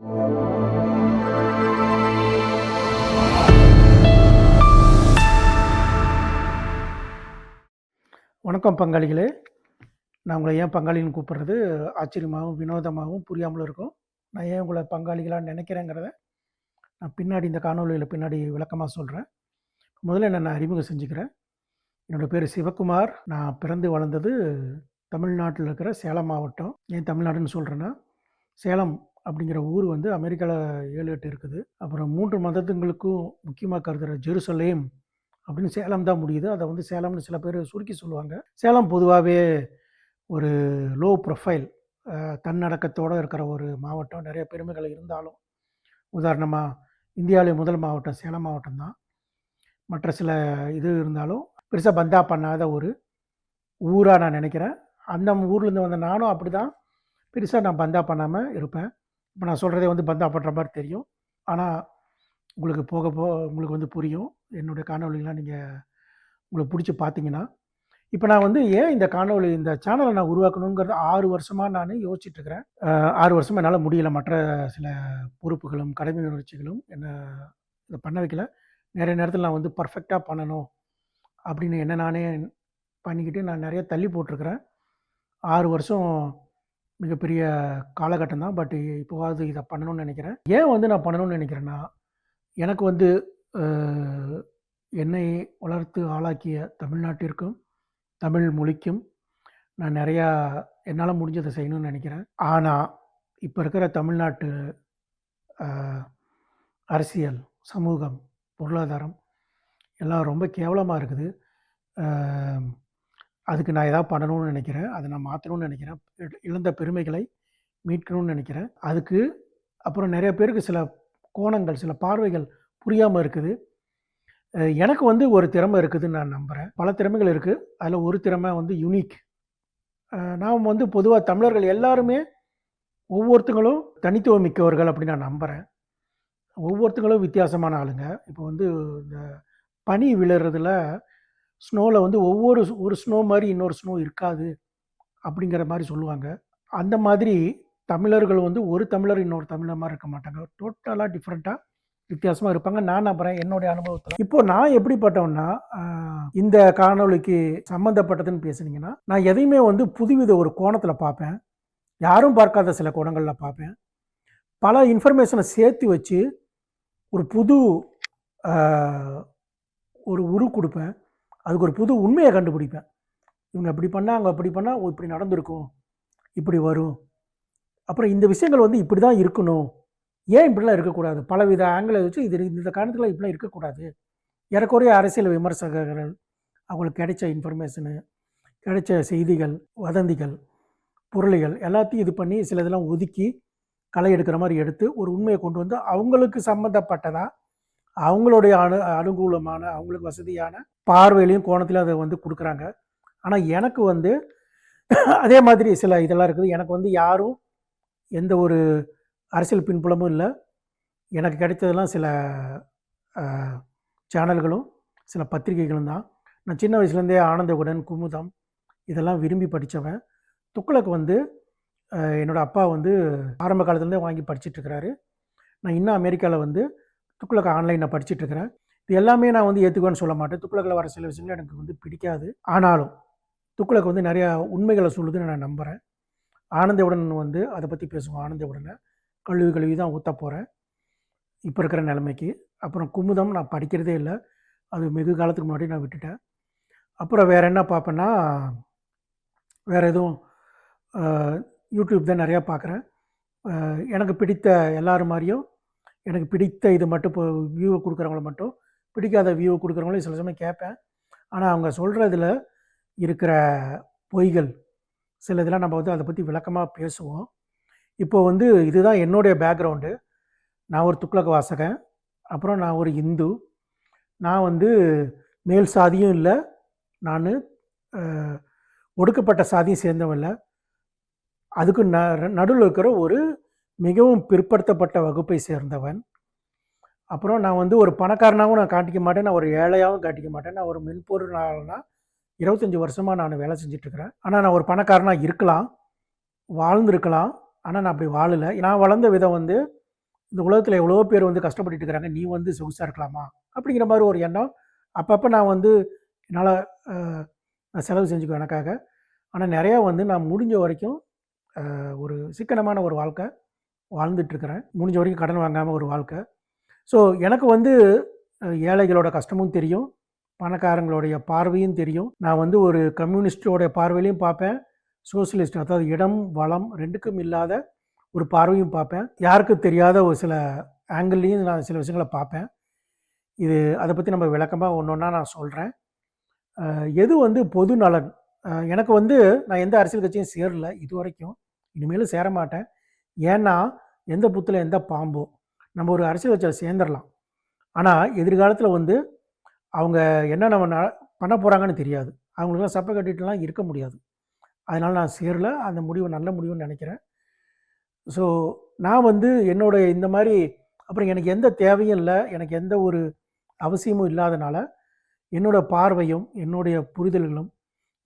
வணக்கம் பங்காளிகளே. நான் உங்களை ஏன் பங்காளின்னு கூப்பிடுறது ஆச்சரியமாகவும் வினோதமாகவும் புரியாமல் இருக்கும். நான் ஏன் உங்களை பங்காளிகளாக நினைக்கிறேங்கிறத நான் பின்னாடி இந்த காணொலியில் பின்னாடி விளக்கமாக சொல்கிறேன். முதல்ல நான் அறிமுகம் செஞ்சுக்கிறேன். என்னோடய பேர் சிவகுமார். நான் பிறந்து வளர்ந்தது தமிழ்நாட்டில் இருக்கிற சேலம் மாவட்டம். ஏன் தமிழ்நாடுன்னு சொல்கிறேன்னா, சேலம் அப்படிங்கிற ஊர் வந்து அமெரிக்காவில் 7-8 இருக்குது. அப்புறம் 3 மதத்துங்களுக்கும் முக்கியமாக கருதுகிற ஜெருசலேம் அப்படின்னு சேலம் தான் முடியுது. அதை வந்து சேலம்னு சில பேர் சுருக்கி சொல்லுவாங்க. சேலம் பொதுவாகவே ஒரு லோ ப்ரொஃபைல், தன்னடக்கத்தோடு இருக்கிற ஒரு மாவட்டம். நிறைய பெருமைகள் இருந்தாலும், உதாரணமாக இந்தியாவிலே முதல் மாவட்டம் சேலம் மாவட்டம் தான். மற்ற சில இது இருந்தாலும் பெருசாக பந்தா பண்ணாத ஒரு ஊராக நான் நினைக்கிறேன். அந்த ஊர்லேருந்து வந்த நானும் அப்படி தான் பெருசாக நான் பந்தா பண்ணாமல் இருப்பேன். இப்போ நான் சொல்கிறதே வந்து பந்தா பண்ணுற மாதிரி தெரியும். ஆனால் உங்களுக்கு உங்களுக்கு வந்து புரியும். என்னுடைய காணொலிலாம் நீங்கள் உங்களுக்கு பிடிச்சி பார்த்தீங்கன்னா. இப்போ நான் வந்து ஏன் இந்த சேனலை நான் உருவாக்கணுங்கிறது 6 வருஷமாக நான் யோசிச்சுட்ருக்கிறேன். 6 வருஷமாக என்னால் முடியலை. மற்ற சில பொறுப்புகளும் கடமை உணர்ச்சிகளும் என்னை இதை பண்ண வைக்கல. நிறைய நேரத்தில் நான் வந்து பர்ஃபெக்டாக பண்ணணும் அப்படின்னு என்ன நானே பண்ணிக்கிட்டு நான் நிறைய தள்ளி போட்டிருக்கிறேன். 6 வருஷம் மிகப்பெரிய காலகட்டம் தான். பட் இப்போவாவது இதை பண்ணணும்னு நினைக்கிறேன். ஏன் வந்து நான் பண்ணணும்னு நினைக்கிறேன்னா, எனக்கு வந்து என்னை வளர்த்து ஆளாக்கிய தமிழ்நாட்டிற்கும் தமிழ் மொழிக்கும் நான் நிறையா என்னால் முடிஞ்சதை செய்யணும்னு நினைக்கிறேன். ஆனால் இப்போ இருக்கிற தமிழ்நாட்டு அரசியல், சமூகம், பொருளாதாரம் எல்லாம் ரொம்ப கேவலமாக இருக்குது. அதுக்கு நான் எதாவது பண்ணணும்னு நினைக்கிறேன். அதை நான் மாற்றணும்னு நினைக்கிறேன். இழந்த பெருமைகளை மீட்கணும்னு நினைக்கிறேன். அதுக்கு அப்புறம் நிறைய பேருக்கு சில கோணங்கள், சில பார்வைகள் புரியாமல் இருக்குது. எனக்கு வந்து ஒரு திறமை இருக்குதுன்னு நான் நம்புகிறேன். பல திறமைகள் இருக்குது. அதில் ஒரு திறமை வந்து யூனிக். நாம் வந்து பொதுவாக தமிழர்கள் எல்லாருமே ஒவ்வொருத்தங்களும் தனித்துவம் மிக்கவர்கள் அப்படின்னு நான் நம்புகிறேன். ஒவ்வொருத்தங்களும் வித்தியாசமான ஆளுங்க. இப்போ வந்து இந்த பனி விழுறதுல ஸ்னோவில் வந்து ஒரு ஸ்னோ மாதிரி இன்னொரு ஸ்னோ இருக்காது அப்படிங்கிற மாதிரி சொல்லுவாங்க. அந்த மாதிரி தமிழர்கள் வந்து ஒரு தமிழர் இன்னொரு தமிழர் மாதிரி இருக்க மாட்டாங்க. டோட்டலாக டிஃப்ரெண்ட்டாக வித்தியாசமாக இருப்பாங்க. நான் நம்புகிறேன் என்னுடைய அனுபவத்தில். இப்போ நான் எப்படிப்பட்டவன்னா, இந்த காணொலிக்கு சம்மந்தப்பட்டதுன்னு பேசுனீங்கன்னா, நான் எதையுமே வந்து புதுவித ஒரு கோணத்தில் பார்ப்பேன். யாரும் பார்க்காத சில கோணங்களில் பார்ப்பேன். பல இன்ஃபர்மேஷனை சேர்த்து வச்சு ஒரு புது ஒரு உரு கொடுப்பேன். அதுக்கு ஒரு புது உண்மையை கண்டுபிடிப்பேன். இவங்க இப்படி பண்ணாங்க, அப்படி பண்ணால் இப்படி நடந்திருக்கும், இப்படி வரும், அப்புறம் இந்த விஷயங்கள் வந்து இப்படி தான் இருக்கணும், ஏன் இப்படிலாம் இருக்கக்கூடாது, பலவித ஆங்கிளை வச்சு இந்த காரணத்தில் இப்படிலாம் இருக்கக்கூடாது. ஏறக்குறைய அரசியல் விமர்சகர்கள் அவங்களுக்கு கிடைச்ச இன்ஃபர்மேஷனு, கிடைச்ச செய்திகள், வதந்திகள், பொருளிகள் எல்லாத்தையும் இது பண்ணி சில இதெல்லாம் ஒதுக்கி களை எடுக்கிற மாதிரி எடுத்து ஒரு உண்மையை கொண்டு வந்து அவங்களுக்கு சம்மந்தப்பட்டதா, அவங்களுடைய அனுகூலமான, அவங்களுக்கு வசதியான பார்வையிலையும் கோணத்திலையும் அதை வந்து கொடுக்குறாங்க. ஆனால் எனக்கு வந்து அதே மாதிரி சில இதெல்லாம் இருக்குது. எனக்கு வந்து யாரும் எந்த ஒரு அரசியல் பின்புலமும் இல்லை. எனக்கு கிடைத்ததெல்லாம் சில சேனல்களும் சில பத்திரிகைகளும் தான். நான் சின்ன வயசுலேருந்தே ஆனந்த விகடன், குமுதம் இதெல்லாம் விரும்பி படித்தவன். துக்ளக் வந்து என்னோடய அப்பா வந்து ஆரம்ப காலத்துலேருந்தே வாங்கி படிச்சுட்ருக்கிறாரு. நான் இன்னும் அமெரிக்காவில் வந்து துக்ளக் ஆன்லைனில் படிச்சுட்ருக்கிறேன். இது எல்லாமே நான் வந்து ஏற்றுக்குவேன்னு சொல்ல மாட்டேன். துக்ளக்கில் வர சில விஷயங்கள் எனக்கு வந்து பிடிக்காது. ஆனாலும் துக்ளக் வந்து நிறையா உண்மைகளை சொல்லுதுன்னு நான் நம்புகிறேன். ஆனந்த விகடன் வந்து அதை பற்றி பேசுவோம். ஆனந்த விகடனை கழுவி தான் ஊற்ற போகிறேன் இப்போ இருக்கிற நிலைமைக்கு. அப்புறம் குமுதம் நான் படிக்கிறதே இல்லை. அது வெகு காலத்துக்கு முன்னாடி நான் விட்டுட்டேன். அப்புறம் வேறு என்ன பார்ப்பேன்னா, வேறு எதுவும் யூடியூப் தான் நிறையா பார்க்குறேன். எனக்கு பிடித்த எல்லோரும் மாதிரியும் எனக்கு பிடித்த இது மட்டும் இப்போ வியூவை கொடுக்குறவங்கள மட்டும், பிடிக்காத வியூவை கொடுக்குறவங்களையும் சில சமயம் கேட்பேன். ஆனால் அவங்க சொல்கிறதுல இருக்கிற பொய்கள் சில இதெல்லாம் நம்ம வந்து அதை பற்றி விளக்கமாக பேசுவோம். இப்போ வந்து இதுதான் என்னுடைய பேக்ரவுண்டு. நான் ஒரு துக்ளக் வாசகன். அப்புறம் நான் ஒரு இந்து. நான் வந்து மேல் சாதியும் இல்லை, நான் ஒடுக்கப்பட்ட சாதியும் சேர்ந்தவன் இல்லை. அதுக்கு நடுவில் இருக்கிற ஒரு மிகவும் பிற்படுத்தப்பட்ட வகுப்பை சேர்ந்தவன். அப்புறம் நான் வந்து ஒரு பணக்காரனாகவும் நான் காட்டிக்க மாட்டேன், நான் ஒரு ஏழையாகவும் காட்டிக்க மாட்டேன். நான் ஒரு மென்பொருளாளனா 25 வருஷமாக நான் வேலை செஞ்சிட்ருக்கிறேன். ஆனால் நான் ஒரு பணக்காரனாக இருக்கலாம், வாழ்ந்துருக்கலாம். ஆனால் நான் அப்படி வாழலை. நான் வளர்ந்த விதம் வந்து இந்த உலகத்தில் எவ்வளோ பேர் வந்து கஷ்டப்பட்டுட்டு இருக்கிறாங்க, நீ வந்து சொகுசாக இருக்கலாமா அப்படிங்கிற மாதிரி ஒரு எண்ணம். அப்பப்போ நான் வந்து என்னால் நான் செலவு செஞ்சுக்குவேன் எனக்காக. ஆனால் நிறையா வந்து நான் முடிஞ்ச வரைக்கும் ஒரு சிக்கனமான ஒரு வாழ்க்கை வாழ்ந்துட்டுருக்கிறேன். முடிஞ்ச வரைக்கும் கடன் வாங்காமல் ஒரு வாழ்க்கை. ஸோ எனக்கு வந்து ஏழைகளோட கஷ்டமும் தெரியும், பணக்காரங்களுடைய பார்வையும் தெரியும். நான் வந்து ஒரு கம்யூனிஸ்டோடைய பார்வையிலையும் பார்ப்பேன், சோசியலிஸ்ட் அதாவது இடம் வளம் ரெண்டுக்கும் இல்லாத ஒரு பார்வையும் பார்ப்பேன். யாருக்கும் தெரியாத ஒரு சில ஆங்கிள்லேயும் நான் சில விஷயங்களை பார்ப்பேன். இது அதை பற்றி நம்ம விளக்கமாக ஒன்று ஒன்றா நான் சொல்கிறேன். எது வந்து பொது நலன், எனக்கு வந்து நான் எந்த அரசியல் கட்சியும் சேரல இது வரைக்கும், இனிமேலும் சேர மாட்டேன். ஏன்னா எந்த புத்தில் எந்த பாம்போ, நம்ம ஒரு அரசியல் கட்சியில் சேர்ந்துடலாம், ஆனால் எதிர்காலத்தில் வந்து அவங்க என்ன நம்ம பண்ண போகிறாங்கன்னு தெரியாது. அவங்களுக்குலாம் சப்பை கட்டிட்டுலாம் இருக்க முடியாது. அதனால் நான் சேரல. அந்த முடிவு நல்ல முடிவுன்னு நினைக்கிறேன். ஸோ நான் வந்து என்னோடய இந்த மாதிரி அப்புறம் எனக்கு எந்த தேவையும் இல்லை, எனக்கு எந்த ஒரு அவசியமும் இல்லாதனால என்னோடய பார்வையும் என்னுடைய புரிதல்களும்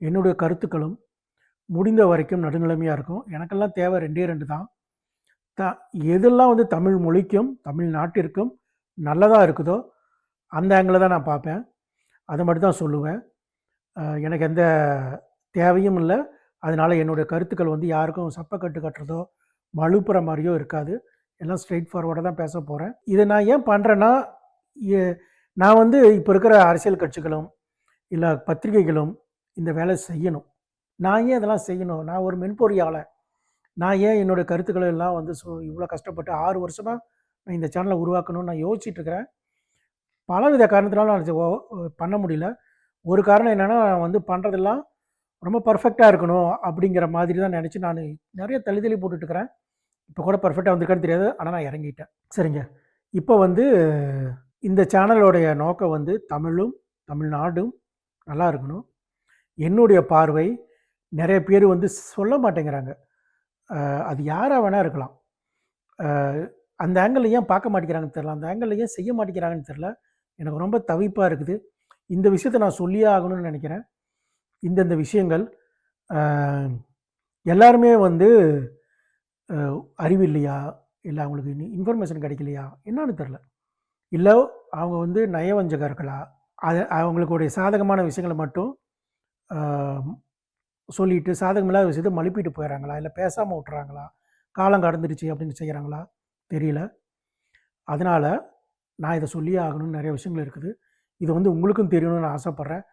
என்னுடைய கருத்துக்களும் முடிந்த வரைக்கும் நடுநிலைமையாக இருக்கும். எனக்கெல்லாம் தேவை 2 தான். எதெல்லாம் வந்து தமிழ் மொழிக்கும் தமிழ்நாட்டிற்கும் நல்லதாக இருக்குதோ அந்த ஆங்கிளில் தான் நான் பார்ப்பேன். அதை மட்டும் தான் சொல்லுவேன். எனக்கு எந்த தேவையும் இல்லை. அதனால் என்னுடைய கருத்துக்கள் வந்து யாருக்கும் சப்பக்கட்டு கட்டுறதோ மழுப்புற மாதிரியோ இருக்காது. எல்லாம் ஸ்ட்ரெயிட் ஃபார்வர்டாக தான் பேச போகிறேன். இதை நான் ஏன் பண்ணுறேன்னா, நான் வந்து இப்போ இருக்கிற அரசியல் கட்சிகளும் இல்லை பத்திரிகைகளும் இந்த வேலை செய்யணும். நான் ஏன் இதெல்லாம் செய்யணும்? நான் ஒரு மென்பொறியாளர். நான் ஏன் என்னுடைய கருத்துக்களை எல்லாம் வந்து இவ்வளோ கஷ்டப்பட்டு 6 வருஷமாக நான் இந்த சேனலை உருவாக்கணும்னு நான் யோசிச்சுட்ருக்கிறேன். பலவித காரணத்தினால நான் பண்ண முடியல. ஒரு காரணம் என்னென்னா, நான் வந்து பண்ணுறதெல்லாம் ரொம்ப பர்ஃபெக்டாக இருக்கணும் அப்படிங்கிற மாதிரி தான் நினச்சி நான் நிறைய தள்ளி போட்டுட்ருக்கிறேன். இப்போ கூட பர்ஃபெக்டாக வந்திருக்கான்னு தெரியாது, ஆனால் நான் இறங்கிட்டேன். சரிங்க. இப்போ வந்து இந்த சேனலோடைய நோக்கம் வந்து தமிழும் தமிழ்நாடும் நல்லா இருக்கணும். என்னுடைய பார்வை நிறைய பேர் வந்து சொல்ல மாட்டேங்கிறாங்க. அது யாராக வேணால் இருக்கலாம். அந்த ஆங்கிளில் ஏன் பார்க்க மாட்டேங்கிறாங்கன்னு தெரில, அந்த ஆங்கிளில் ஏன் செய்ய மாட்டேங்கிறாங்கன்னு தெரில. எனக்கு ரொம்ப தவிப்பாக இருக்குது. இந்த விஷயத்தை நான் சொல்லியே ஆகணும்னு நினைக்கிறேன். இந்தந்த விஷயங்கள் எல்லாருமே வந்து அறிவு இல்லையா, இல்லை அவங்களுக்கு இன்ஃபர்மேஷன் கிடைக்கலையா என்னன்னு தெரில, இல்லை அவங்க வந்து நயவஞ்சகர்களா, அது அவங்களுடைய சாதகமான விஷயங்களை மட்டும் சொல்லிட்டு சாதகமில்லாத விஷயத்தை மழுப்பிட்டு போயிடறாங்களா, இல்லை பேசாமல் விட்டுறாங்களா, காலம் கடந்துடுச்சு அப்படின்னு செய்கிறாங்களா தெரியல. அதனால் நான் இதை சொல்லியே ஆகணும்னு நிறைய விஷயங்கள் இருக்குது. இது வந்து உங்களுக்கும் தெரியணும்னு நான் ஆசைப்பட்றேன்.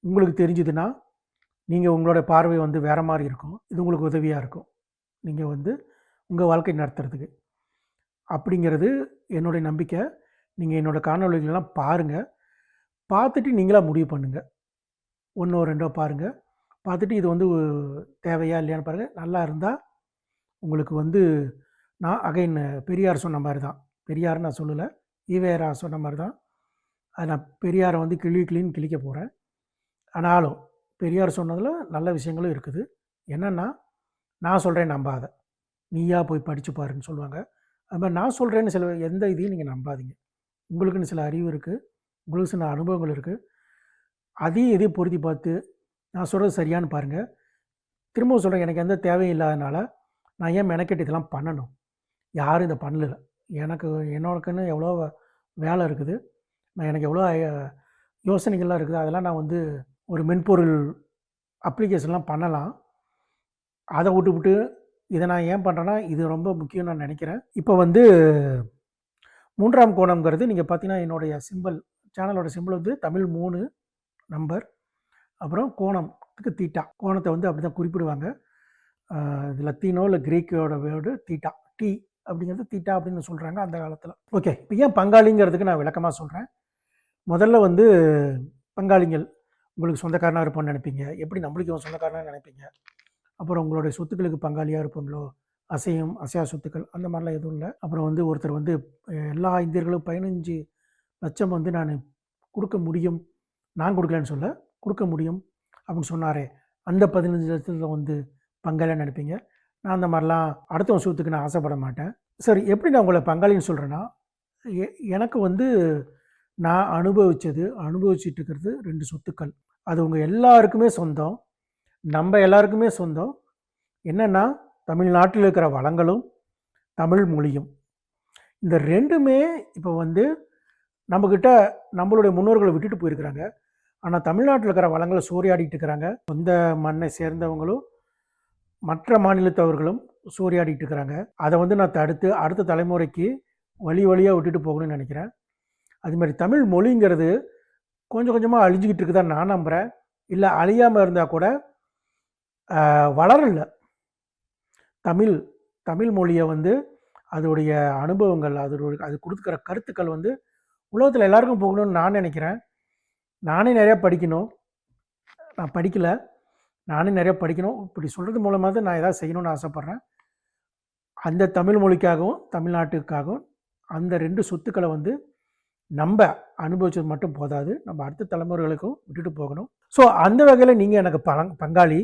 உங்களுக்கு தெரிஞ்சுதுன்னா நீங்கள் உங்களோட பார்வை வந்து வேறு மாதிரி இருக்கும். இது உங்களுக்கு உதவியாக இருக்கும், நீங்கள் வந்து உங்கள் வாழ்க்கை நடத்துறதுக்கு. அப்படிங்கிறது என்னுடைய நம்பிக்கை. நீங்கள் என்னோடய காணொலிகளெல்லாம் பாருங்கள், பார்த்துட்டு நீங்களாக முடிவு பண்ணுங்கள். 1ஓ 2ஓ பாருங்கள், பார்த்துட்டு இது வந்து தேவையா இல்லையான்னு பாருங்கள். நல்லா இருந்தால் உங்களுக்கு வந்து நான் அகைன் பெரியார் சொன்ன மாதிரி தான், பெரியார் நான் சொல்லலை, ஈவேரா சொன்ன மாதிரி தான். அது நான் பெரியாரை வந்து கிளின்னு கிழிக்க போகிறேன். ஆனாலும் பெரியார் சொன்னதில் நல்ல விஷயங்களும் இருக்குது. என்னென்னா, நான் சொல்கிறேன் நம்பாத, நீயா போய் படித்து பாருன்னு சொல்லுவாங்க. அது மாதிரி நான் சொல்கிறேன்னு சில எந்த இதையும் நீங்கள் நம்பாதீங்க. உங்களுக்குன்னு சில அறிவு இருக்குது, உங்களுக்கு சில அனுபவங்கள் இருக்குது. அதையும் இதையும் பொருத்தி பார்த்து நான் சொல்கிறது சரியானு பாருங்கள். திரும்பவும் சொல்கிறேன், எனக்கு எந்த தேவையும் இல்லாதனால நான் ஏன் மெனக்கெட்டு இதெல்லாம் பண்ணணும்? யாரும் இதை பண்ணல. எனக்கு என்னோடக்குன்னு எவ்வளோ வேலை இருக்குது, நான் எனக்கு எவ்வளோ யோசனைகள்லாம் இருக்குது. அதெல்லாம் நான் வந்து ஒரு மென்பொருள் அப்ளிகேஷன்லாம் பண்ணலாம். அதை விட்டு இதை நான் ஏன் பண்ணுறேன்னா, இது ரொம்ப முக்கியம் நான் நினைக்கிறேன். இப்போ வந்து 3ஆம் கோணம்ங்கிறது நீங்கள் பார்த்தீங்கன்னா, என்னுடைய சிம்பிள், சேனலோட சிம்பிள் வந்து தமிழ் 3 நம்பர், அப்புறம் கோணத்துக்கு தீட்டா. கோணத்தை வந்து அப்படி தான் குறிப்பிடுவாங்க. இது லத்தீனோ இல்லை கிரீக்கோட வேர்டு தீட்டா, டி அப்படிங்கிறது தீட்டா அப்படின்னு சொல்கிறாங்க அந்த காலத்தில். ஓகே, இப்போ ஏன் பங்காளிங்கிறதுக்கு நான் விளக்கமாக சொல்கிறேன். முதல்ல வந்து பங்காளிங்கள் உங்களுக்கு சொந்தக்காரனாக இருப்போம்னு நினைப்பீங்க. எப்படி நம்மளுக்கு சொந்தக்காரனாக நினைப்பீங்க. அப்புறம் உங்களுடைய சொத்துக்களுக்கு பங்காளியாக இருப்பீங்களோ, அசையா சொத்துக்கள் அந்த மாதிரிலாம் எதுவும் இல்லை. அப்புறம் வந்து ஒருத்தர் வந்து எல்லா இந்தியர்களும் 15 லட்சம் வந்து நான் கொடுக்க முடியும், நான் கொடுக்கலன்னு சொல்ல, கொடுக்க முடியும் அப்படின்னு சொன்னாரே, அந்த 15 லட்சத்தில் வந்து பங்காளியாக நினைப்பீங்க. நான் அந்த மாதிரிலாம் அடுத்தவங்க சொத்துக்கு நான் ஆசைப்பட மாட்டேன். சரி, எப்படி நான் உங்களை பங்காளின்னு சொல்கிறேன்னா, எனக்கு வந்து நான் அனுபவிச்சுட்டு இருக்கிறது 2 சொத்துக்கள். அது உங்கள் எல்லாருக்குமே சொந்தம், நம்ம எல்லாருக்குமே சொந்தம். என்னென்னா, தமிழ்நாட்டில் இருக்கிற வளங்களும் தமிழ் மொழியும். இந்த 2மே இப்போ வந்து நம்மக்கிட்ட நம்மளுடைய முன்னோர்களை விட்டுட்டு போயிருக்கிறாங்க. ஆனால் தமிழ்நாட்டில் இருக்கிற வளங்களை சூறையாடிட்டு இருக்கிறாங்க. சொந்த மண்ணை சேர்ந்தவங்களும் மற்ற மாநிலத்தவர்களும் சூறையாடிட்டு இருக்கிறாங்க. அதை வந்து நான் தடுத்து அடுத்த தலைமுறைக்கு வழியாக விட்டுட்டு போகணும்னு நினைக்கிறேன். அது மாதிரி தமிழ் மொழிங்கிறது கொஞ்சம் கொஞ்சமாக அழிஞ்சிக்கிட்டு இருக்குதான் நான் நம்புகிறேன். இல்லை அழியாமல் இருந்தால் கூட வளரல. தமிழ் மொழியை வந்து அதோடைய அனுபவங்கள் அது கொடுக்குற கருத்துக்கள் வந்து உலகத்தில் எல்லாருக்கும் போகணும்னு நான் நினைக்கிறேன். நானே நிறையா படிக்கணும். நான் படிக்கலை, நானே நிறையா படிக்கணும். இப்படி சொல்கிறது மூலமாக தான் நான் எதாவது செய்யணும்னு ஆசைப்பட்றேன். அந்த தமிழ் மொழிக்காகவும் தமிழ்நாட்டுக்காகவும் அந்த 2 சொத்துக்களை வந்து நம்ம அனுபவிச்சது மட்டும் போதாது, நம்ம அடுத்த தலைமுறைகளுக்கும் விட்டுட்டு போகணும். ஸோ அந்த வகையில் நீங்கள் எனக்கு பங்காளி.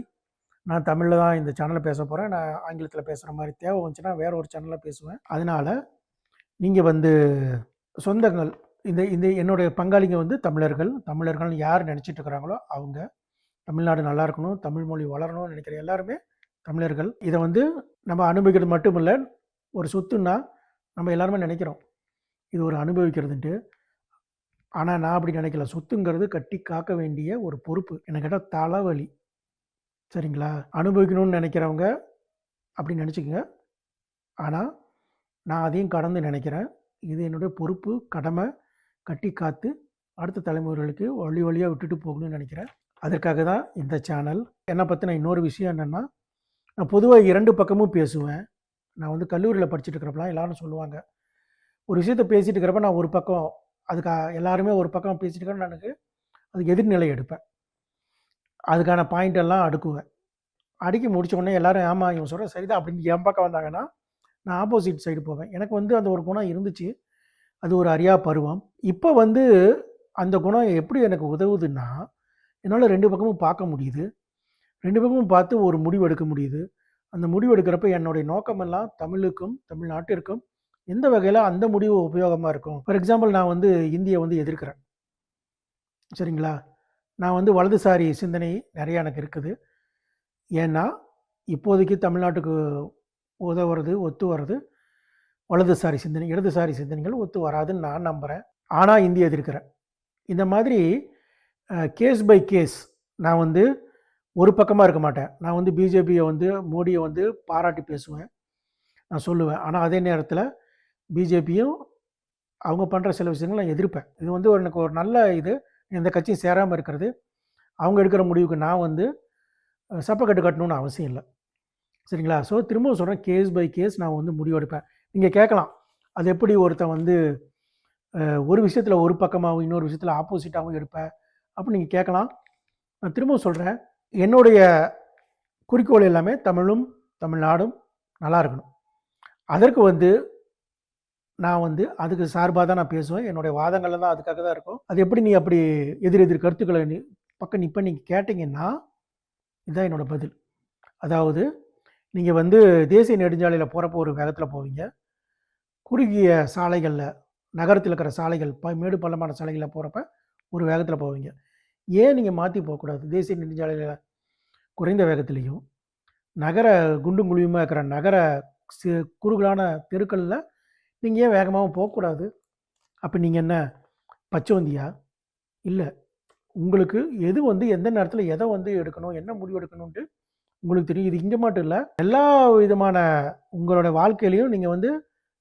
நான் தமிழில் தான் இந்த சேனலில் பேச போகிறேன். நான் ஆங்கிலத்தில் பேசுகிற மாதிரி தேவை வந்துச்சுன்னா வேற ஒரு சேனலில் பேசுவேன். அதனால் நீங்கள் வந்து சொந்தங்கள் இந்த இந்த என்னுடைய பங்காளிங்க வந்து தமிழர்கள் யார் நினச்சிட்டு இருக்கிறாங்களோ அவங்க, தமிழ்நாடு நல்லா இருக்கணும், தமிழ் மொழி வளரணும்னு நினைக்கிற எல்லாருமே தமிழர்கள். இதை வந்து நம்ம அனுபவிக்கிறது மட்டும் இல்லை, ஒரு சொத்துன்னா நம்ம எல்லாருமே நினைக்கிறோம் இது ஒரு அனுபவிக்கிறதுன்ட்டு. ஆனால் நான் அப்படி நினைக்கல. சொத்துங்கிறது கட்டி காக்க வேண்டிய ஒரு பொறுப்பு. எனக்கு கேட்டால் தலைவலி. சரிங்களா? அனுபவிக்கணும்னு நினைக்கிறவங்க அப்படி நினச்சிக்கங்க. ஆனால் நான் அதையும் கடந்து நினைக்கிறேன். இது என்னுடைய பொறுப்பு, கடமை. கட்டி காத்து அடுத்த தலைமுறைகளுக்கு வழியாக விட்டுட்டு போகணும்னு நினைக்கிறேன். அதற்காக தான் இந்த சேனல். என்னை பற்றின இன்னொரு விஷயம் என்னென்னா, நான் பொதுவாக 2 பக்கமும் பேசுவேன். நான் வந்து கல்லூரியில் படிச்சுட்டு இருக்கிறப்பலாம் எல்லாரும் சொல்லுவாங்க, ஒரு விஷயத்த பேசிகிட்டு இருக்கிறப்ப நான் ஒரு பக்கம், அதுக்கு எல்லாருமே ஒரு பக்கம் பேசிட்டு இருக்கிறேன், எனக்கு அதுக்கு எதிர்நிலை எடுப்பேன். அதுக்கான பாயிண்ட் எல்லாம் அடுக்குவேன். அடுக்கி முடிச்ச உடனே எல்லாரும் ஆமாம் இவன் சொல்கிற சரிதான் அப்படின்னு என் பக்கம் வந்தாங்கன்னா நான் ஆப்போசிட் சைடு போவேன். எனக்கு வந்து அந்த ஒரு குணம் இருந்துச்சு. அது ஒரு அறியா பருவம். இப்போ வந்து அந்த குணம் எப்படி எனக்கு உதவுதுன்னா, என்னால் 2 பக்கமும் பார்க்க முடியுது. 2 பக்கமும் பார்த்து ஒரு முடிவு எடுக்க முடியுது. அந்த முடிவு எடுக்கிறப்ப என்னுடைய நோக்கமெல்லாம் தமிழுக்கும் தமிழ்நாட்டிற்கும் எந்த வகையில் அந்த முடிவு உபயோகமாக இருக்கும். ஃபார் எக்ஸாம்பிள், நான் வந்து இந்தியை வந்து எதிர்க்கிறேன். சரிங்களா? நான் வந்து வலதுசாரி சிந்தனை நிறையா எனக்கு இருக்குது. ஏன்னா இப்போதைக்கு தமிழ்நாட்டுக்கு ஒத்து வர்றது வலதுசாரி சிந்தனை. இடதுசாரி சிந்தனைகள் ஒத்து வராதுன்னு நான் நம்புகிறேன். ஆனால் இந்தியை எதிர்க்கிறேன். இந்த மாதிரி கேஸ் பை கேஸ் நான் வந்து ஒரு பக்கமாக இருக்க மாட்டேன். நான் வந்து பிஜேபியை வந்து மோடியை வந்து பாராட்டி பேசுவேன், நான் சொல்லுவேன். ஆனால் அதே நேரத்தில் பிஜேபியும் அவங்க பண்ணுற சில விஷயங்கள் நான் எதிர்ப்பேன். இது வந்து எனக்கு ஒரு நல்ல இது. எந்த கட்சியும் சேராமல் இருக்கிறது. அவங்க எடுக்கிற முடிவுக்கு நான் வந்து சப்பக்கட்டு கட்டணும்னு அவசியம் இல்லை. சரிங்களா? ஸோ திரும்பவும் சொல்கிறேன், கேஸ் பை கேஸ் நான் வந்து முடிவெடுப்பேன். நீங்கள் கேட்கலாம், அது எப்படி ஒருத்தன் வந்து ஒரு விஷயத்தில் ஒரு பக்கமாகவும் இன்னொரு விஷயத்தில் ஆப்போசிட்டாகவும் எடுப்பேன் அப்படின்னு நீங்கள் கேட்கலாம். நான் திரும்பவும் சொல்கிறேன், என்னுடைய குறிக்கோள் எல்லாமே தமிழும் தமிழ்நாடும் நல்லா இருக்கணும். அதற்கு வந்து நான் வந்து அதுக்கு சார்பாக தான் நான் பேசுவேன். என்னுடைய வாதங்கள்லாம் தான் அதுக்காக தான் இருக்கும். அது எப்படி நீ அப்படி எதிர் கருத்துக்களை பக்கம் நிற்ப நீங்கள் கேட்டிங்கன்னா இதுதான் என்னோட பதில். அதாவது நீங்கள் வந்து தேசிய நெடுஞ்சாலையில் போகிறப்போ ஒரு வேகத்தில் போவீங்க. குறுகிய சாலைகளில், நகரத்தில் இருக்கிற சாலைகள், மேடு பள்ளமான சாலைகளில் போகிறப்ப ஒரு வேகத்தில் போவீங்க. ஏன் நீங்கள் மாற்றி போகக்கூடாது? தேசிய நெடுஞ்சாலையில் குறைந்த வேகத்திலையும், நகர குண்டும் குழியுமாக இருக்கிற நகர குறுகலான தெருக்களில் நீங்கள் ஏன் வேகமாகவும் போகக்கூடாது? அப்போ நீங்கள் என்ன பச்சோந்தியா? இல்லை. உங்களுக்கு எது வந்து எந்த நேரத்தில் எதை வந்து எடுக்கணும், என்ன முடிவு எடுக்கணுன்ட்டு உங்களுக்கு தெரியும். இது இங்கே மட்டும் இல்லை, எல்லா விதமான உங்களோட வாழ்க்கையிலையும் நீங்கள் வந்து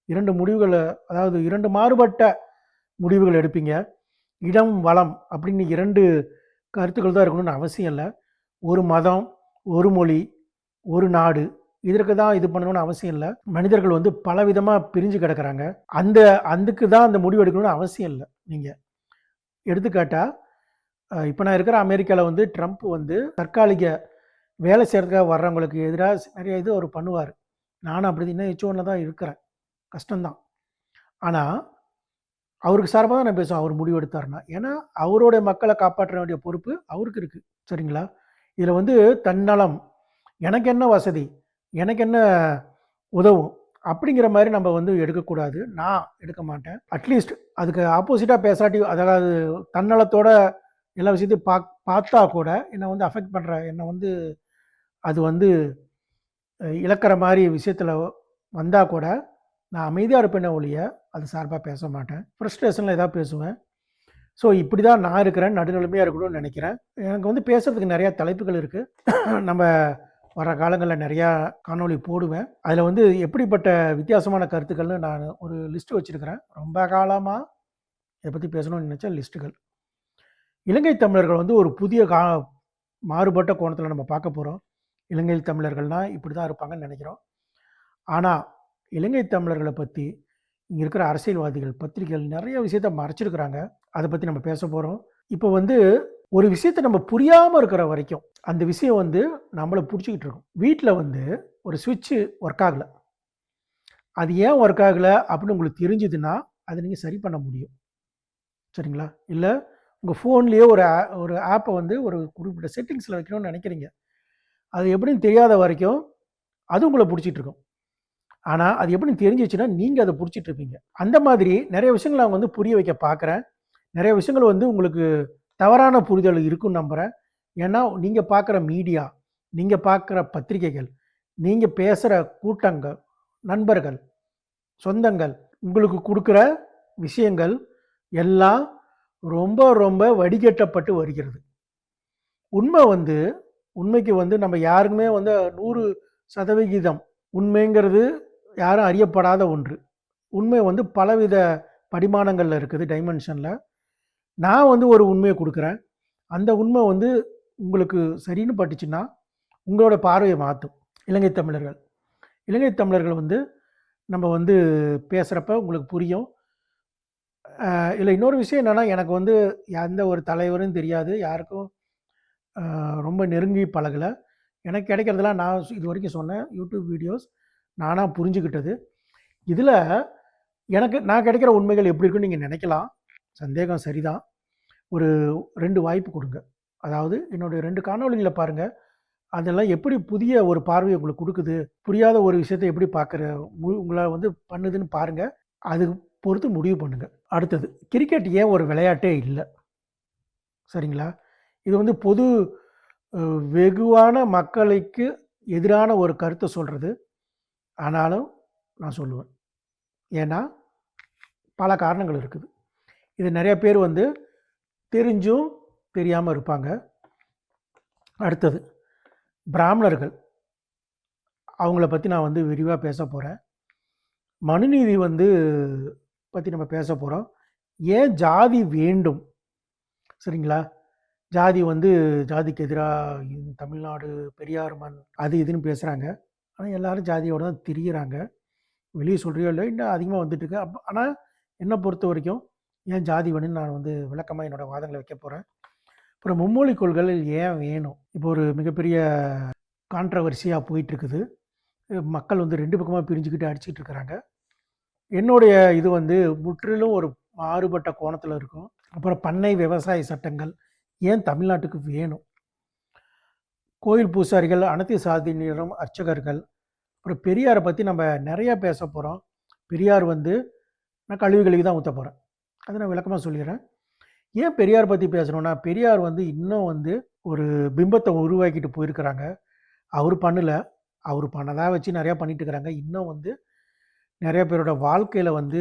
2 முடிவுகளை, அதாவது 2 மாறுபட்ட முடிவுகள் எடுப்பீங்க. இடம், வளம் அப்படின்னு 2 கருத்துக்கள் தான் இருக்கணும்னு அவசியம் இல்லை. ஒரு மதம், ஒரு மொழி, ஒரு நாடு, இதற்கு தான் இது பண்ணணும்னு அவசியம் இல்லை. மனிதர்கள் வந்து பலவிதமாக பிரிஞ்சு கிடக்கிறாங்க. அதுக்கு தான் அந்த முடிவு எடுக்கணும்னு அவசியம் இல்லை. நீங்கள் எடுத்துக்காட்டா, இப்போ நான் இருக்கிற அமெரிக்காவில் வந்து ட்ரம்ப் வந்து தற்காலிக வேலை செய்கிறதுக்காக வர்றவங்களுக்கு எதிராக நிறைய இது அவர் பண்ணுவார். நானும் அப்படி இன்னும் H1 தான் இருக்கிறேன். கஷ்டம்தான். ஆனால் அவருக்கு சார்பாக தான் நான் பேசுவேன், அவர் முடிவு எடுத்தாருன்னா. ஏன்னா அவருடைய மக்களை காப்பாற்ற வேண்டிய பொறுப்பு அவருக்கு இருக்குது. சரிங்களா? இதில் வந்து தன்னலம், எனக்கு என்ன வசதி, எனக்கு என்ன உதவும் அப்படிங்கிற மாதிரி நம்ம வந்து எடுக்கக்கூடாது. நான் எடுக்க மாட்டேன். அட்லீஸ்ட் அதுக்கு ஆப்போசிட்டாக பேசாட்டி, அதாவது தன்னலத்தோட எல்லா விஷயத்தையும் பார்த்தா கூட என்னை வந்து அஃபெக்ட் பண்ணுற, என்னை வந்து அது வந்து இழக்கிற மாதிரி விஷயத்தில் வந்தால் கூட நான் அமைதியாக இருப்பேனே ஒழிய அது சார்பாக பேச மாட்டேன். ஃப்ரஸ்ட்ரேஷனில் ஏதாவது பேசுவேன். ஸோ இப்படி தான் நான் இருக்கிறேன், நடுநிலைமையாக இருக்கணும்னு நினைக்கிறேன். எனக்கு வந்து பேசுகிறதுக்கு நிறையா தலைப்புகள் இருக்குது. நம்ம வர காலங்களில் நிறையா காணொளி போடுவேன். அதில் வந்து எப்படிப்பட்ட வித்தியாசமான கருத்துக்கள்னு நான் ஒரு லிஸ்ட்டு வச்சுருக்கிறேன். ரொம்ப காலமாக இதை பற்றி பேசணும்னு நினச்ச லிஸ்ட்டுகள். இலங்கை தமிழர்கள் வந்து ஒரு புதிய மாறுபட்ட கோணத்தில் நம்ம பார்க்க போகிறோம். இலங்கை தமிழர்கள்னால் இப்படி தான் இருப்பாங்கன்னு நினைக்கிறோம். ஆனால் இலங்கை தமிழர்களை பற்றி இங்கே இருக்கிற அரசியல்வாதிகள், பத்திரிகைகள் நிறைய விஷயத்த மறைச்சிருக்கிறாங்க. அதை பற்றி நம்ம பேச போகிறோம். இப்போ வந்து ஒரு விஷயத்தை நம்ம புரியாமல் இருக்கிற வரைக்கும் அந்த விஷயம் வந்து நம்மளை பிடிச்சிக்கிட்டு இருக்கும். வீட்டில் வந்து ஒரு சுவிட்சு ஒர்க் ஆகலை, அது ஏன் ஒர்க் ஆகலை அப்படின்னு உங்களுக்கு தெரிஞ்சுதுன்னா அதை நீங்கள் சரி பண்ண முடியும். சரிங்களா? இல்லை உங்கள் ஃபோன்லேயே ஒரு ஆப்பை வந்து ஒரு குறிப்பிட்ட செட்டிங்ஸில் வைக்கணும்னு நினைக்கிறீங்க, அது எப்படின்னு தெரியாத வரைக்கும் அது உங்களை பிடிச்சிட்டு இருக்கும். ஆனால் அது எப்படின்னு தெரிஞ்சிச்சுன்னா நீங்கள் அதை பிடிச்சிட்டு இருப்பீங்க. அந்த மாதிரி நிறைய விஷயங்கள் நான் வந்து புரிய வைக்க பார்க்குறேன். நிறைய விஷயங்கள் வந்து உங்களுக்கு தவறான புரிதல் இருக்குன்னு நம்புகிறேன். ஏன்னா நீங்கள் பார்க்குற மீடியா, நீங்கள் பார்க்குற பத்திரிகைகள், நீங்கள் பேசுகிற கூட்டங்கள், நண்பர்கள், சொந்தங்கள், உங்களுக்கு கொடுக்குற விஷயங்கள் எல்லாம் ரொம்ப ரொம்ப வடிகட்டப்பட்டு வருகிறது. உண்மைக்கு வந்து நம்ம யாருக்குமே வந்து 100% உண்மைங்கிறது யாரும் அறியப்படாத ஒன்று. உண்மை வந்து பலவித படிமானங்களில் இருக்குது, டைமென்ஷனில். நான் வந்து ஒரு உண்மையை கொடுக்குறேன். அந்த உண்மை வந்து உங்களுக்கு சரின்னு பட்டுச்சுன்னா உங்களோட பார்வையை மாற்றும். இலங்கை தமிழர்கள் வந்து நம்ம வந்து பேசுகிறப்ப உங்களுக்கு புரியும். இல்லை இன்னொரு விஷயம் என்னென்னா, எனக்கு வந்து எந்த ஒரு தலைவரும் தெரியாது, யாருக்கும் ரொம்ப நெருங்கி பழகலை. எனக்கு கிடைக்கிறதெல்லாம் நான் இது வரைக்கும் சொன்னேன் யூடியூப் வீடியோஸ், நானாக புரிஞ்சுக்கிட்டது. இதில் நான் கிடைக்கிற உண்மைகள் எப்படி இருக்குன்னு நீங்கள் நினைக்கலாம். சந்தேகம் சரிதான். ஒரு 2 வாய்ப்பு கொடுங்க. அதாவது என்னுடைய 2 காணொளிகளை பாருங்கள். அதெல்லாம் எப்படி புதிய ஒரு பார்வையை உங்களுக்கு கொடுக்குது, புரியாத ஒரு விஷயத்தை எப்படி பார்க்குற உங்களை வந்து பண்ணுதுன்னு பாருங்கள். அது பொறுத்து முடிவு பண்ணுங்கள். அடுத்தது, கிரிக்கெட் ஏன் ஒரு விளையாட்டே இல்லை? சரிங்களா? இது வந்து பொது வெகுவான மக்களுக்கு எதிரான ஒரு கருத்தை சொல்கிறது. ஆனாலும் நான் சொல்லுவேன். ஏன்னா பல காரணங்கள் இருக்குது. இது நிறைய பேர் வந்து தெரிஞ்சும் தெரியாமல் இருப்பாங்க. அடுத்தது, பிராமணர்கள், அவங்கள பற்றி நான் வந்து விரிவாக பேச போகிறேன். மனுநீதி வந்து பற்றி நம்ம பேச போகிறோம். ஏன் ஜாதி வேண்டும்? சரிங்களா? ஜாதி வந்து ஜாதிக்கு எதிராக தமிழ்நாடு பெரியார் மண் அது இதுன்னு பேசுகிறாங்க. ஆனால் எல்லோரும் ஜாதியோடு தான் திரியிறாங்க. வெளியே சொல்கிறியோ இல்லை, இன்னும் அதிகமாக வந்துட்டுருக்கு. ஆனால் என்னை பொறுத்த வரைக்கும் ஏன் ஜாதி வேணும்னு நான் வந்து விளக்கமாக என்னோடய வாதங்களை வைக்க போகிறேன். அப்புறம் மும்மொழி கொள்கைகள் ஏன் வேணும்? இப்போ ஒரு மிகப்பெரிய கான்ட்ரவர்சியாக போயிட்டுருக்குது. மக்கள் வந்து 2 பக்கமாக பிரிஞ்சுக்கிட்டு அடிச்சுக்கிட்டு இருக்கிறாங்க. என்னுடைய இது வந்து முற்றிலும் ஒரு மாறுபட்ட கோணத்தில் இருக்கும். அப்புறம் பண்ணை விவசாய சட்டங்கள் ஏன் தமிழ்நாட்டுக்கு வேணும்? கோயில் பூசாரிகள், அனைத்து சாதியினரும் அர்ச்சகர்கள், அப்புறம் பெரியாரை பற்றி நம்ம நிறையா பேச போகிறோம். பெரியார் வந்து நான் கழிவுகளுக்கு தான் ஊற்ற போகிறேன், அதை நான் விளக்கமாக சொல்லிடுறேன். ஏன் பெரியார் பற்றி பேசணும்னா, பெரியார் வந்து இன்னும் வந்து ஒரு பிம்பத்தை உருவாக்கிட்டு போயிருக்கிறாங்க. அவர் பண்ணலை, அவர் பண்ணதாக வச்சு நிறையா பண்ணிட்டு இருக்கிறாங்க. இன்னும் வந்து நிறைய பேரோட வாழ்க்கையில் வந்து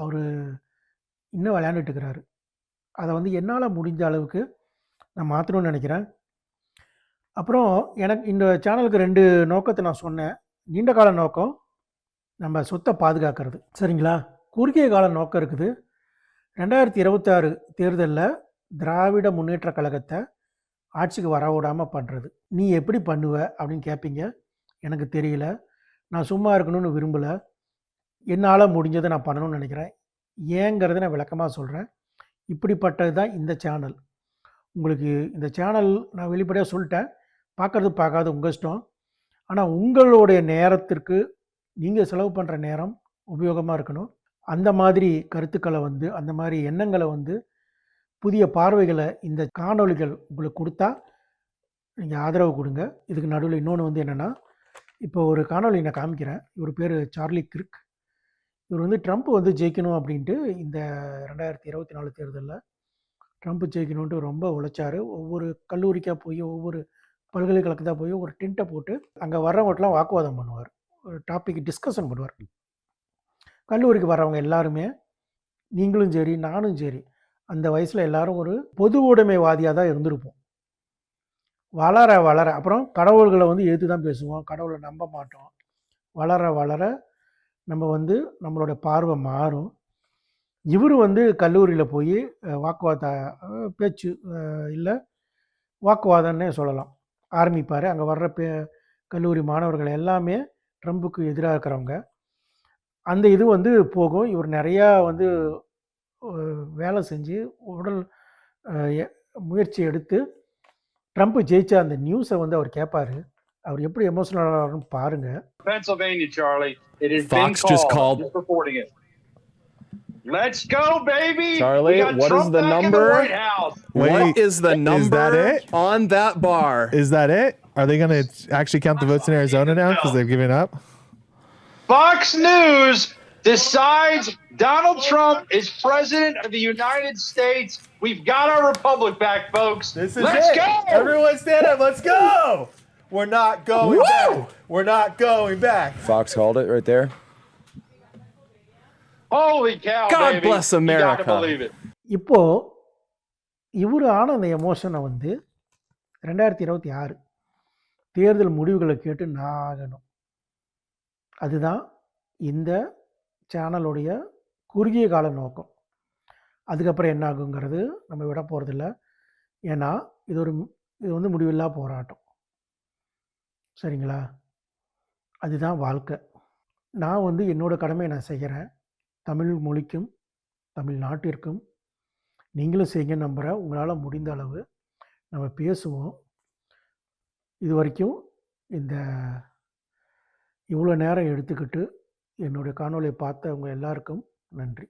அவர் இன்னும் விளையாண்டுட்டு இருக்கிறாரு. அதை வந்து என்னால் முடிஞ்ச அளவுக்கு நான் மாற்றணும்னு நினைக்கிறேன். அப்புறம் எனக்கு இந்த சேனலுக்கு 2 நோக்கத்தை நான் சொன்னேன். நீண்ட கால நோக்கம் நம்ம சொத்தை பாதுகாக்கிறது, சரிங்களா? குறுகிய கால நோக்கம் இருக்குது. 2026 தேர்தலில் திராவிட முன்னேற்ற கழகத்தை ஆட்சிக்கு வர விடாமல் பண்ணுறது. நீ எப்படி பண்ணுவ அப்படின்னு கேட்பீங்க. எனக்கு தெரியல, நான் சும்மா இருக்கணும்னு விரும்பலை. என்னால் முடிஞ்சதை நான் பண்ணணும்னு நினைக்கிறேன். ஏங்கிறத நான் விளக்கமாக சொல்கிறேன். இப்படிப்பட்டது தான் இந்த சேனல். உங்களுக்கு இந்த சேனல் நான் வெளிப்படையாக சொல்லிட்டேன், பார்க்குறது பார்க்காது உங்கள் இஷ்டம். ஆனால் உங்களுடைய நேரத்திற்கு நீங்கள் செலவு பண்ணுற நேரம் உபயோகமாக இருக்கணும். அந்த மாதிரி கருத்துக்களை வந்து, அந்த மாதிரி எண்ணங்களை வந்து, புதிய பார்வைகளை இந்த காணொளிகள் உங்களுக்கு கொடுத்தா நீங்கள் ஆதரவு கொடுங்க. இதுக்கு நடுவில் இன்னொன்று வந்து என்னென்னா, இப்போ ஒரு காணொளி நான் காமிக்கிறேன். இவர் பேர் சார்லி கிர்க். இவர் வந்து ட்ரம்ப் வந்து ஜெயிக்கணும் அப்படின்ட்டு இந்த 2024 தேர்தலில் ட்ரம்ப் ஜெயிக்கணுன்ட்டு ரொம்ப உழைச்சார். ஒவ்வொரு கல்லூரிக்காக போய், ஒவ்வொரு பல்கலைக்கழகத்தாக போய் ஒரு டென்ட்டை போட்டு அங்கே வர்றவங்கட்டெலாம் வாக்குவாதம் பண்ணுவார், ஒரு டாபிக் டிஸ்கஷன் பண்ணுவார். கல்லூரிக்கு வர்றவங்க எல்லாருமே, நீங்களும் சரி, நானும் சரி, அந்த வயசில் எல்லாரும் ஒரு பொது உடைமைவாதியாக தான் இருந்திருப்போம். வளர வளர அப்புறம் கடவுள்களை வந்து எதிர்த்து தான் பேசுவோம், கடவுளை நம்ப மாட்டோம். வளர வளர நம்ம வந்து நம்மளோட பார்வை மாறும். இவர் வந்து கல்லூரியில் போய் வாக்குவாத பேச்சு இல்லை வாக்குவாதம்னே சொல்லலாம் ஆரம்பிப்பார். அங்கே வர்ற கல்லூரி மாணவர்கள் எல்லாமே ட்ரம்புக்கு எதிராக இருக்கிறவங்க. அந்த இது வந்து போகும். இவர் நிறையா வந்து வேலை செஞ்சு உடல் முயற்சி எடுத்து ட்ரம்ப் ஜெயிச்ச அந்த நியூஸை வந்து அவர் கேட்பாரு. அவர் எப்படி எமோஷனல் ஆகிறாருன்னு பாருங்க. Pennsylvania, Charlie. It has Fox been just called. Just reporting it. Let's go, baby. Charlie, what Trump is the number? Wait, what is the number is that it? on that bar? Is that it? Are they going to actually count the votes in Arizona now because they've given up? Fox News decides Donald Trump is president of the United States. We've got our republic back, folks. Let's go. Everyone stand up. Let's go. We're not going back. We're not going back. Fox called it right there. Holy cow, God baby. bless America. You gotta believe it. இப்போ இவர் ஆன அந்த எமோஷனை வந்து 2026 தேர்தல் முடிவுகளை கேட்டு நான் ஆகணும். அதுதான் இந்த சேனலுடைய குறுகிய கால நோக்கம். அதுக்கப்புறம் என்ன ஆகுங்கிறது நம்ம விட போகிறதில்ல. ஏன்னா இது வந்து முடிவில்லா போராட்டம். சரிங்களா? அதுதான் வாழ்க்கை. நான் வந்து என்னோடய கடமையை நான் செய்கிறேன். தமிழ் மொழிக்கும் தமிழ்நாட்டிற்கும் நீங்களும் செய்ய நம்புகிறேன். உங்களால் முடிந்த அளவு நம்ம பேசுவோம். இது வரைக்கும் இவ்வளோ நேரம் எடுத்துக்கிட்டு என்னுடைய காணொலியை பார்த்தவங்க எல்லாருக்கும் நன்றி.